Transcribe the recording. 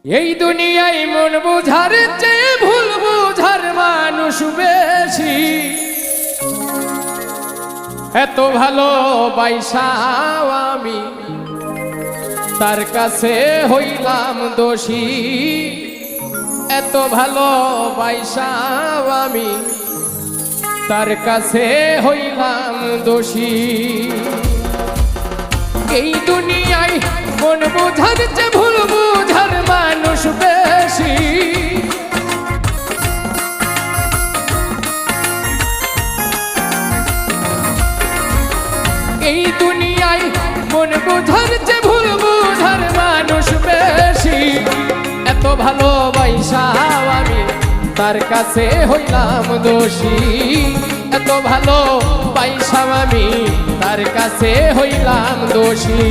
এই দুনিয়ায় মন বুঝার চেয়ে ভুল বুঝার মানুষ বেশি। এত ভালো বাইসাও আমি তার কাছে হইলাম দোষী। এত ভালো বাইসাও আমি তার কাছে হইলাম দোষী। এই দুনিয়ায় মন বুঝার চেয়ে ভুল বুঝার মানুষ বেশি। এই দুনিয়ায় মন বুঝার চেয়ে ভুল বুঝার মানুষ বেশি। এত ভালোবাসাও আমি তার কাছে হইলাম দোষী। এত ভালোবাসাও আমি তার কাছে হইলাম দোষী।